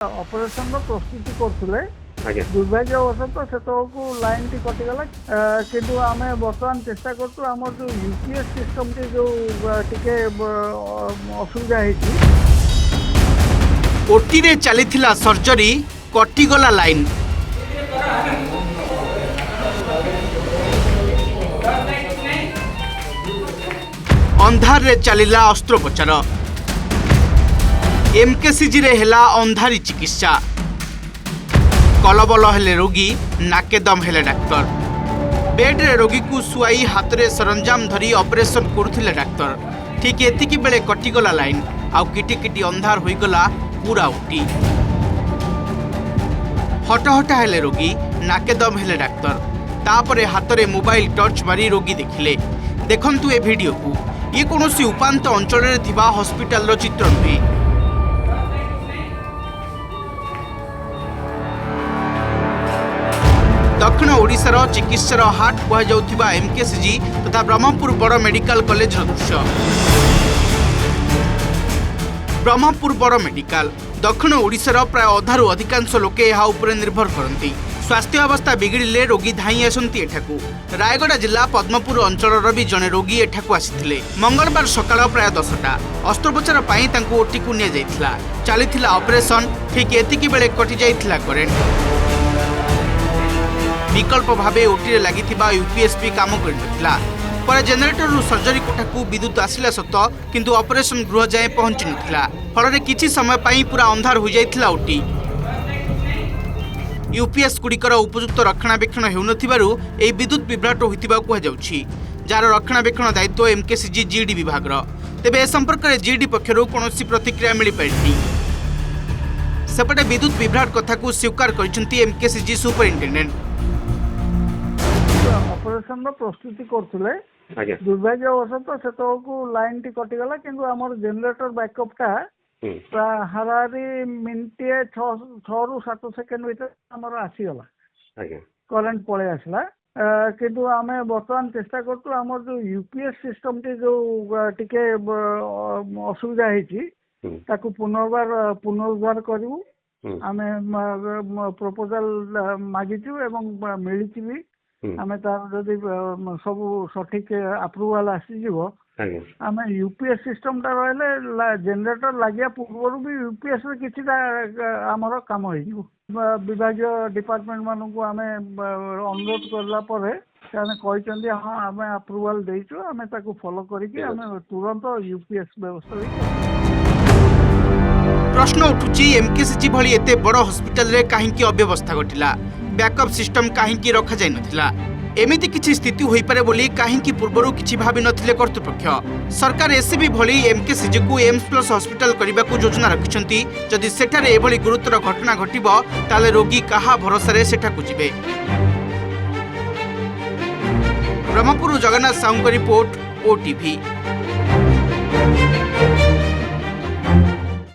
Operation प्रस्तुति करते आज्ञा दुर्भाग्यवशतः से लाइन टी कटिगला किंतु आम बर्तमान चेष्टा करूँ आम जो यूपीएस सिस्टम टी जो टिके असुविधा होती ओटी रे चलीथिला सर्जरी कटिगला लाइन अंधार रे चलिला अस्त्रोपचार एमकेसीजी रे हेला अंधारी चिकित्सा कलबल हेले रोगी नाकेदम हेले डाक्तर बेड रे रोगी को सुआई हाथ रे सरंजाम धरी ऑपरेशन करुथिले डाक्तर ठीक एतिकी बेले कटिगला लाइन आउ किटी किटी अंधार होईगला पूरा उठी हटहटा हेले रोगी नाकेदम हेले डाक्तर तापरे हाथ रे मोबाइल टर्च मारी रोगी देखिले देखंतु ए वीडियो को ये कोनोसी उपांत अंचल रे थिबा हॉस्पिटल रो चित्र नुहे दक्षिण ओडिशार चिकित्सार हाट कहुवा एमकेसीजी तथा ब्रह्मपुर बड़ मेडिकल कॉलेज दृश्य ब्रह्मपुर बड़ मेडिकल दक्षिण ओडिशार प्राय अधारू अधिकांश लोके यहाँ उपरे निर्भर करती स्वास्थ्य अवस्था बिगिड़े रोगी धाई आसती एठाकू रायगड़ा जिला पद्मपुर अंचल भी जड़े रोगी एठाकू आसीथिले मंगलवार सकाळ प्राय 10टा अस्त्रोपचार पाई तांकू ओटी को निया जायथिला चलीथिला ऑपरेशन ठीक एतिकी बेले कटि जायथिला करेंट विकल्प भावे ओटी रे लागिथिबा यूपीएसपी काम करनथिला पर जेनेरेटर रु सर्जरी कोठा को विद्युत आसिला सत किंतु ऑपरेशन गृह जाए पहुंची नथिला फल रे किछि समय पाई पूरा अंधार हो जायथिला ओटी यूपीएस गुड़िकर उपयुक्त रक्षणाबेक्षण हेउनथिबारु एई विद्युत विभ्राट होइतिबा कुहा जाउछि जार रक्षणाबेक्षण दायित्व एमकेसीजी जीडी विभागर तेबे ए संपर्क में जीडी पक्षरु कोनोसी प्रतिक्रिया मिली पारिनी सेपटे विद्युत विभ्राट कथा को स्वीकार करिसेंती एमकेसीजी सुपरिटेंडेंट ऑपरेशन प्रस्तुति करते आज्ञा दुर्भाग्यवशतः से लाइन टी कटिगला किंतु आम जेनेरेटर बैकअप टा हाराहारी मिनिटे 6 ରୁ 7 सेकेंड भीतर आमर आसीगला आज्ञा करेन्ट पळे आसला किंतु आम बर्तमान चेष्टा करूँ आम जो यूपीएस सिस्टम टी जो टिके असुविधा होती ताकू पुनरुद्धार करूँ आम प्रपोजाल मागिचु एवं मिली भी आम तार जदि सब सठिक अप्रुवाल आसीଯିव आम यूपीएस सिस्टम टा रहिले जेनेरेटर लगे पूर्व भी यूपीएस किसी आमर काम हो विभाग डिपार्टमेंट मानक आम अनुरोध करला हाँ आम अप्रुवाल देचु आम फॉलो करके आम तुरंत यूपीएस व्यवस्था प्रश्न उठुची एमकेसीजी भली एते बड़ हॉस्पिटल रे काहेकि अव्यवस्था घटिला बैकअप सिस्टम काहेकि रखा जाय नथिला एमिति किछि स्थिति होई पारे बोली काहेकि पूर्वरु किछि भाबि नथिले कर्तृपक्ष सरकार एससीबी भली एमकेसीजी को एम्स प्लस हॉस्पिटल करबा को योजना रखिसंती जदि सेठारे एभली गुरुतर घटना घटिबो ताले रोगी काहा भरोसा रे सेठा को जिवे ब्रह्मपुर जगन्नाथ साहू रिपोर्ट ओटीवी।